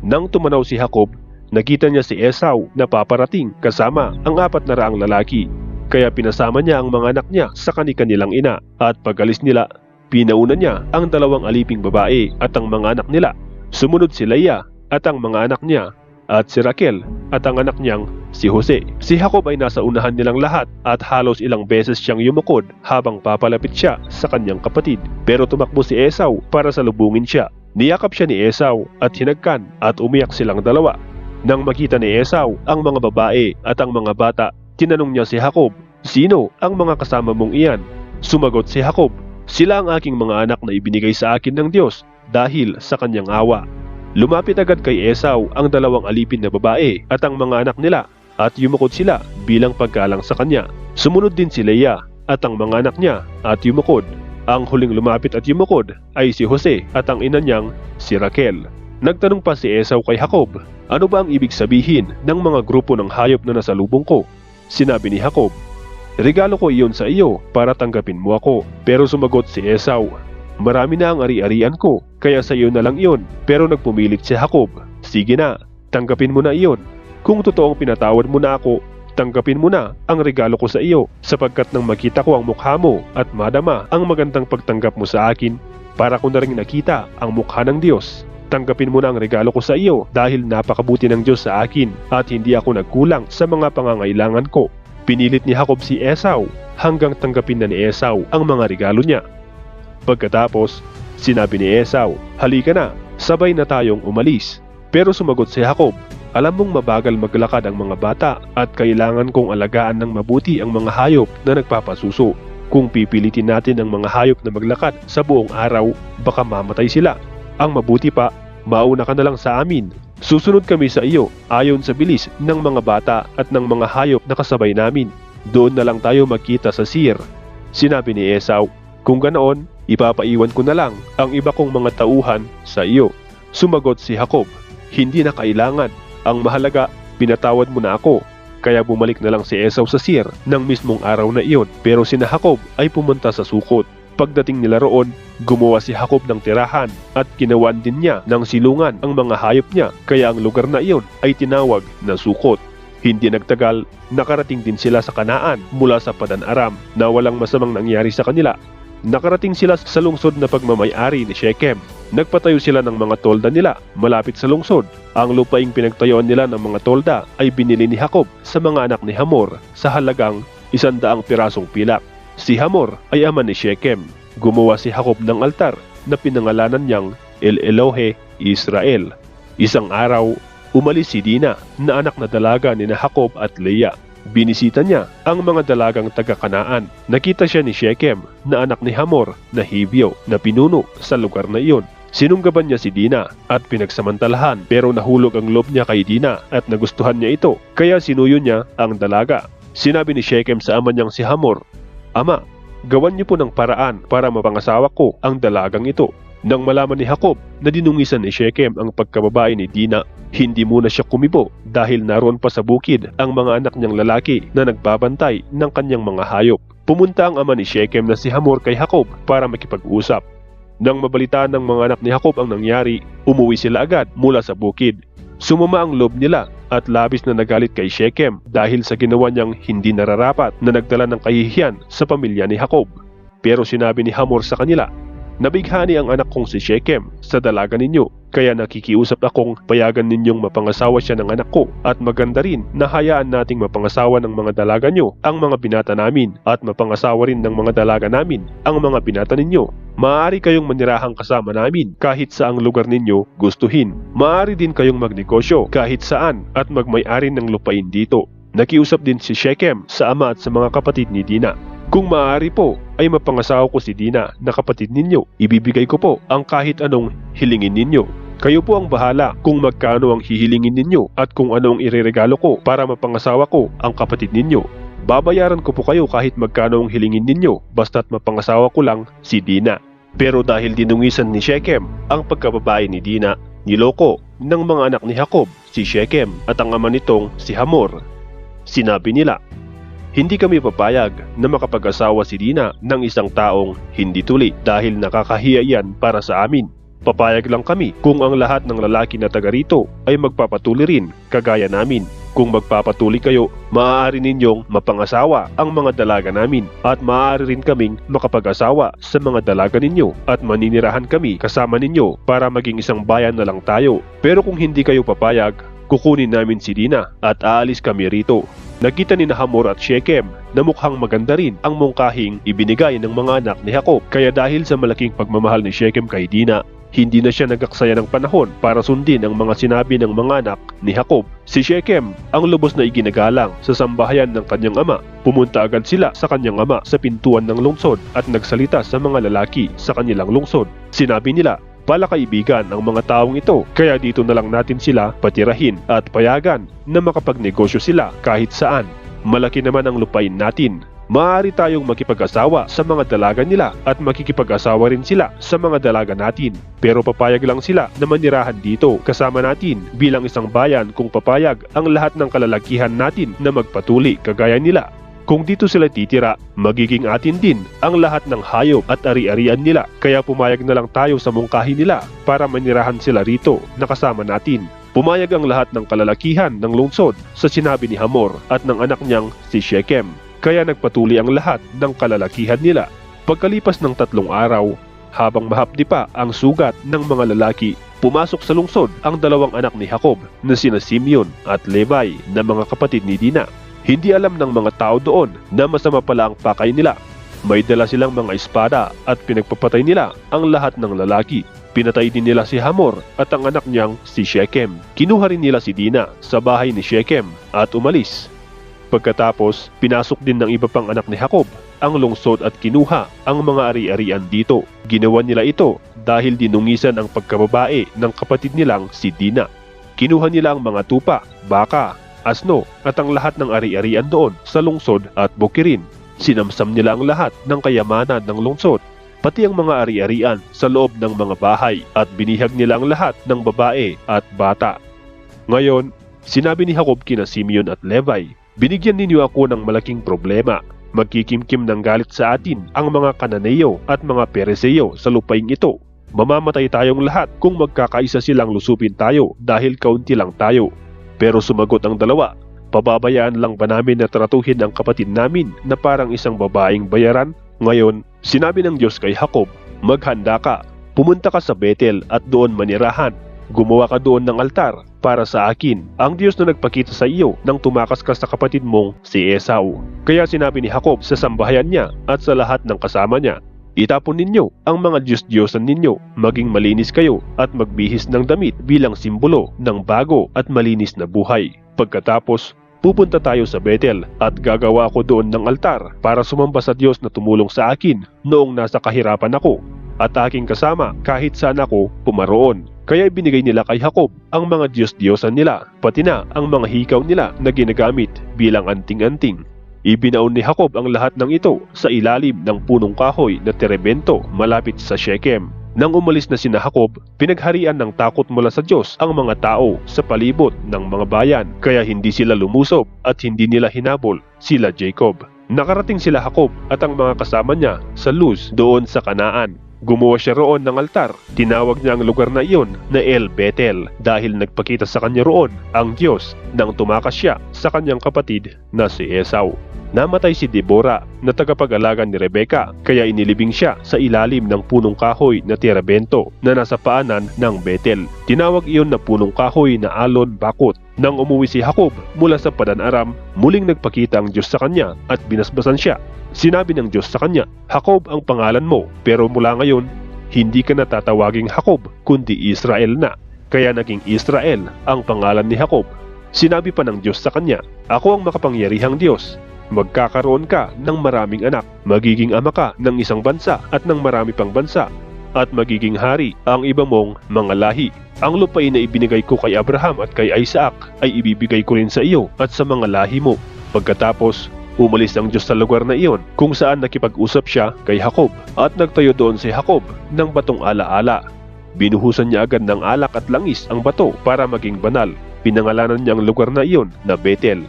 Nang tumanaw si Jacob, nakita niya si Esau na paparating kasama ang 400 lalaki. Kaya pinasama niya ang mga anak niya sa kanilang ina, at pag-alis nila, pinauna niya ang 2 aliping babae at ang mga anak nila. Sumunod si Leah at ang mga anak niya, at si Raquel at ang anak niyang si Jose. Si Jacob ay nasa unahan nilang lahat at halos ilang beses siyang yumukod habang papalapit siya sa kanyang kapatid. Pero tumakbo si Esau para salubungin siya. Niyakap siya ni Esau at hinagkan at umiyak silang dalawa. Nang makita ni Esau ang mga babae at ang mga bata, tinanong niya si Jacob, "Sino ang mga kasama mong iyan?" Sumagot si Jacob, "Sila ang aking mga anak na ibinigay sa akin ng Diyos dahil sa kanyang awa." Lumapit agad kay Esau ang 2 alipin na babae at ang mga anak nila at yumukod sila bilang paggalang sa kanya. Sumunod din si Leah at ang mga anak niya at yumukod. Ang huling lumapit at yumukod ay si Jose at ang ina niyang si Raquel. Nagtanong pa si Esau kay Jacob, "Ano ba ang ibig sabihin ng mga grupo ng hayop na nasalubong ko?" Sinabi ni Jacob, "Regalo ko iyon sa iyo para tanggapin mo ako." Pero sumagot si Esau, "Marami na ang ari-arian ko, kaya sa iyo na lang iyon." Pero nagpumilit si Jacob, "Sige na, tanggapin mo na iyon. Kung totoong pinatawad mo na ako, tanggapin mo na ang regalo ko sa iyo, sapagkat nang makita ko ang mukha mo at madama ang magandang pagtanggap mo sa akin, para ko na rin nakita ang mukha ng Diyos. Tanggapin mo na ang regalo ko sa iyo dahil napakabuti ng Diyos sa akin at hindi ako nagkulang sa mga pangangailangan ko." Pinilit ni Jacob si Esau hanggang tanggapin na ni Esau ang mga regalo niya. Pagkatapos, sinabi ni Esau, "Halika na, sabay na tayong umalis." Pero sumagot si Jacob, "Alam mong mabagal maglakad ang mga bata at kailangan kong alagaan ng mabuti ang mga hayop na nagpapasuso. Kung pipilitin natin ang mga hayop na maglakad sa buong araw, baka mamatay sila. Ang mabuti pa, mauna ka na lang sa amin. Susunod kami sa iyo ayon sa bilis ng mga bata at ng mga hayop na kasabay namin. Doon na lang tayo magkita sa Seir." Sinabi ni Esau, "Kung ganoon, ipapaiwan ko na lang ang iba kong mga tauhan sa iyo." Sumagot si Jacob, "Hindi na kailangan. Ang mahalaga, pinatawad mo na ako." Kaya bumalik na lang si Esau sa Seir ng mismong araw na iyon. Pero sina Jacob ay pumunta sa Sukot. Pagdating nila roon, gumawa si Jacob ng tirahan at ginawan din niya ng silungan ang mga hayop niya. Kaya ang lugar na iyon ay tinawag na Sukot. Hindi nagtagal, nakarating din sila sa Kanaan mula sa Padan-aram na walang masamang nangyari sa kanila. Nakarating sila sa lungsod na pagmamay-ari ni Shechem. Nagpatayo sila ng mga tolda nila malapit sa lungsod. Ang lupaing pinagtayuan nila ng mga tolda ay binili ni Jacob sa mga anak ni Hamor sa halagang 100 pirasong pilak. Si Hamor ay ama ni Shechem. Gumawa si Jacob ng altar na pinangalanan niyang El Elohe Israel. Isang araw, umalis si Dina na anak na dalaga ni Jacob at Leah. Binisita niya ang mga dalagang taga-Kanaan. Nakita siya ni Shechem na anak ni Hamor na Hibyo na pinuno sa lugar na iyon. Sinunggaban niya si Dina at pinagsamantalahan, pero nahulog ang loob niya kay Dina at nagustuhan niya ito, kaya sinuyo niya ang dalaga. Sinabi ni Shechem sa ama niyang si Hamor, "Ama, gawan niyo po ng paraan para mapangasawa ko ang dalagang ito." Nang malaman ni Jacob na dinungisan ni Shechem ang pagkababae ni Dina, hindi muna siya kumibo dahil naroon pa sa bukid ang mga anak niyang lalaki na nagbabantay ng kanyang mga hayop. Pumunta ang ama ni Shechem na si Hamor kay Jacob para makipag-usap. Nang mabalitaan ng mga anak ni Jacob ang nangyari, umuwi sila agad mula sa bukid. Sumama ang loob nila at labis na nagalit kay Shechem dahil sa ginawa niyang hindi nararapat na nagdala ng kahihiyan sa pamilya ni Jacob. Pero sinabi ni Hamor sa kanila, "Nabighani ang anak kong si Shechem sa dalaga ninyo, kaya nakikiusap akong payagan ninyong mapangasawa siya ng anak ko, at maganda rin na hayaan nating mapangasawa ng mga dalaga nyo ang mga binata namin, at mapangasawa rin ng mga dalaga namin ang mga binata ninyo. Maaari kayong manirahang kasama namin kahit saang lugar ninyo gustuhin. Maaari din kayong magnegosyo kahit saan at magmay-ari ng lupain dito." Nakiusap din si Shechem sa ama at sa mga kapatid ni Dina. "Kung maaari po ay mapangasawa ko si Dina na kapatid ninyo. Ibibigay ko po ang kahit anong hilingin ninyo. Kayo po ang bahala kung magkano ang hihilingin ninyo at kung ano ang ireregalo ko para mapangasawa ko ang kapatid ninyo. Babayaran ko po kayo kahit magkano ang hilingin ninyo, basta't mapangasawa ko lang si Dina." Pero dahil dinungisan ni Shechem ang pagkababae ni Dina, niloko ng mga anak ni Jacob si Shechem at ang ama nitong si Hamor. Sinabi nila, "Hindi kami papayag na makapag-asawa si Dina ng isang taong hindi tuli dahil nakakahiya yan para sa amin. Papayag lang kami kung ang lahat ng lalaki na taga rito ay magpapatuli rin kagaya namin. Kung magpapatuli kayo, maaari ninyong mapangasawa ang mga dalaga namin at maaari rin kaming makapag-asawa sa mga dalaga ninyo at maninirahan kami kasama ninyo para maging isang bayan na lang tayo. Pero kung hindi kayo papayag, kukunin namin si Dina at aalis kami rito. Nakita ni Hamor at Shechem na mukhang maganda rin ang mungkahing ibinigay ng mga anak ni Jacob, kaya dahil sa malaking pagmamahal ni Shechem kay Dina, hindi na siya nagaksaya ng panahon para sundin ang mga sinabi ng mga anak ni Jacob. Si Shechem ang lubos na iginagalang sa sambahayan ng kanyang ama. Pumunta agad sila sa kanyang ama sa pintuan ng lungsod at nagsalita sa mga lalaki sa kanilang lungsod. Sinabi nila, palakaibigan ang mga taong ito, kaya dito na lang natin sila patirahin at payagan na makapagnegosyo sila kahit saan. Malaki naman ang lupain natin. Maaari tayong makipag-asawa sa mga dalaga nila at makikipag-asawa rin sila sa mga dalaga natin. Pero papayag lang sila na manirahan dito kasama natin bilang isang bayan kung papayag ang lahat ng kalalakihan natin na magpatuli kagaya nila. Kung dito sila titira, magiging atin din ang lahat ng hayop at ari-arian nila, kaya pumayag na lang tayo sa mungkahi nila para manirahan sila rito na kasama natin. Pumayag ang lahat ng kalalakihan ng lungsod sa sinabi ni Hamor at ng anak niyang si Shechem. Kaya nagpatuli ang lahat ng kalalakihan nila. Pagkalipas ng 3 araw, habang mahapdi pa ang sugat ng mga lalaki, pumasok sa lungsod ang 2 anak ni Jacob na sina Simeon at Levi na mga kapatid ni Dina. Hindi alam ng mga tao doon na masama pala ang pakay nila. May dala silang mga espada at pinagpapatay nila ang lahat ng lalaki. Pinatay din nila si Hamor at ang anak niyang si Shechem. Kinuha rin nila si Dina sa bahay ni Shechem at umalis. Pagkatapos, pinasok din ng iba pang anak ni Jacob ang lungsod at kinuha ang mga ari-arian dito. Ginawa nila ito dahil dinungisan ang pagkababae ng kapatid nilang si Dina. Kinuha nila ang mga tupa, baka, asno at ang lahat ng ari-arian doon sa lungsod at bukirin. Sinamsam nila ang lahat ng kayamanan ng lungsod, pati ang mga ari-arian sa loob ng mga bahay at binihag nila ang lahat ng babae at bata. Ngayon, sinabi ni Jacob kina Simeon at Levi, binigyan ninyo ako ng malaking problema. Magkikimkim ng galit sa atin ang mga Kananeo at mga Pereseo sa lupaing ito. Mamamatay tayong lahat kung magkakaisa silang lusupin tayo dahil kaunti lang tayo. Pero sumagot ang dalawa, pababayaan lang ba namin na tratuhin ang kapatid namin na parang isang babaeng bayaran? Ngayon, sinabi ng Diyos kay Jacob, maghanda ka, pumunta ka sa Bethel at doon manirahan. Gumawa ka doon ng altar para sa akin, ang Diyos na nagpakita sa iyo nang tumakas ka sa kapatid mong si Esau. Kaya sinabi ni Jacob sa sambahayan niya at sa lahat ng kasama niya, itapon ninyo ang mga Diyos-Diyosan ninyo, maging malinis kayo at magbihis ng damit bilang simbolo ng bago at malinis na buhay. Pagkatapos, pupunta tayo sa Bethel at gagawa ako doon ng altar para sumamba sa Diyos na tumulong sa akin noong nasa kahirapan ako at aking kasama kahit saan ako pumaroon. Kaya ibinigay nila kay Jacob ang mga Diyos-Diyosan nila, pati na ang mga hikaw nila na ginagamit bilang anting-anting. Ibinaon ni Jacob ang lahat ng ito sa ilalim ng punong kahoy na terebento malapit sa Shechem. Nang umalis na sina Jacob, pinagharian ng takot mula sa Diyos ang mga tao sa palibot ng mga bayan, kaya hindi sila lumusob at hindi nila hinabol sila Jacob. Nakarating sila Jacob at ang mga kasama niya sa Luz doon sa Kanaan. Gumawa siya roon ng altar. Tinawag niya ang lugar na iyon na El Bethel dahil nagpakita sa kanya roon ang Diyos nang tumakas siya sa kanyang kapatid na si Esau. Namatay si Deborah na tagapag-alaga ni Rebecca, kaya inilibing siya sa ilalim ng punong kahoy na terebento na nasa paanan ng Bethel. Tinawag iyon na punong kahoy na Alon Bakut. Nang umuwi si Jacob mula sa Padan-aram, muling nagpakita ang Diyos sa kanya at binasbasan siya. Sinabi ng Diyos sa kanya, Jacob ang pangalan mo, pero mula ngayon, hindi ka na tatawaging Jacob, kundi Israel na. Kaya naging Israel ang pangalan ni Jacob. Sinabi pa ng Diyos sa kanya, ako ang makapangyarihang Diyos. Magkakaroon ka ng maraming anak, magiging ama ka ng isang bansa at ng marami pang bansa, at magiging hari ang iba mong mga lahi. Ang lupain na ibinigay ko kay Abraham at kay Isaac ay ibibigay ko rin sa iyo at sa mga lahi mo. Pagkatapos, umalis ang Diyos sa lugar na iyon kung saan nakipag-usap siya kay Jacob at nagtayo doon si Jacob ng batong ala-ala. Binuhusan niya agad ng alak at langis ang bato para maging banal. Pinangalanan niya ang lugar na iyon na Bethel.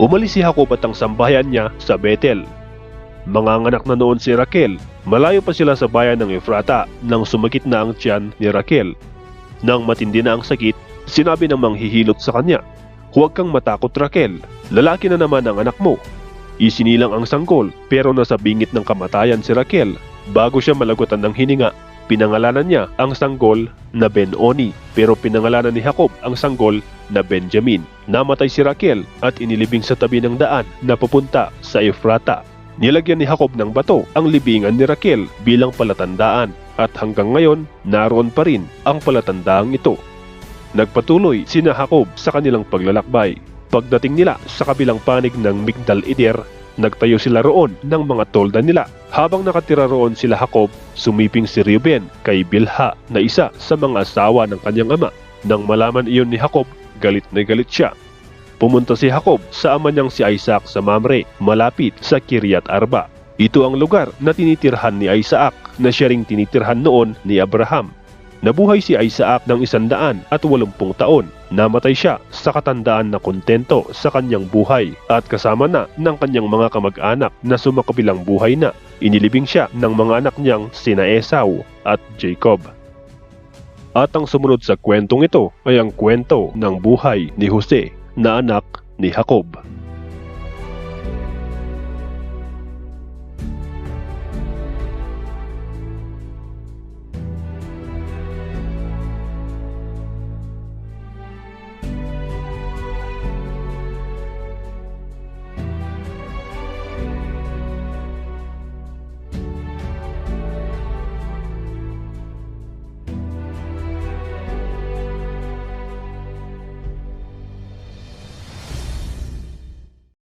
Umalis si Jacob at ang sambahayan niya sa Bethel. Manganganak na noon si Raquel. Malayo pa sila sa bayan ng Efrata nang sumakit na ang tiyan ni Raquel. Nang matindi na ang sakit, sinabi ng manghihilot sa kanya, "Huwag kang matakot, Raquel. Lalaki na naman ang anak mo." Isinilang ang sanggol pero nasa bingit ng kamatayan si Raquel. Bago siya malagutan ng hininga, pinangalanan niya ang sanggol na Ben-Oni pero pinangalanan ni Jacob ang sanggol na Benjamin. Namatay si Raquel at inilibing sa tabi ng daan na papunta sa Efrata. Nilagyan ni Jacob ng bato ang libingan ni Raquel bilang palatandaan at hanggang ngayon naroon pa rin ang palatandaang ito. Nagpatuloy sina Jacob sa kanilang paglalakbay. Pagdating nila sa kabilang panig ng Migdal Eder, nagtayo sila roon ng mga tolda nila. Habang nakatira roon sila Jacob, sumiping si Reuben kay Bilha na isa sa mga asawa ng kanyang ama. Nang malaman iyon ni Jacob, galit na galit siya. Pumunta si Jacob sa ama niyang si Isaac sa Mamre, malapit sa Kiryat Arba. Ito ang lugar na tinitirhan ni Isaac na siya ring tinitirhan noon ni Abraham. Nabuhay si Isaac ng 180 taon. Namatay siya sa katandaan na kontento sa kanyang buhay at kasama na ng kanyang mga kamag-anak na sumakabilang buhay na. Inilibing siya ng mga anak niyang sina Esau at Jacob. At ang sumunod sa kwentong ito ay ang kwento ng buhay ni Jose na anak ni Jacob.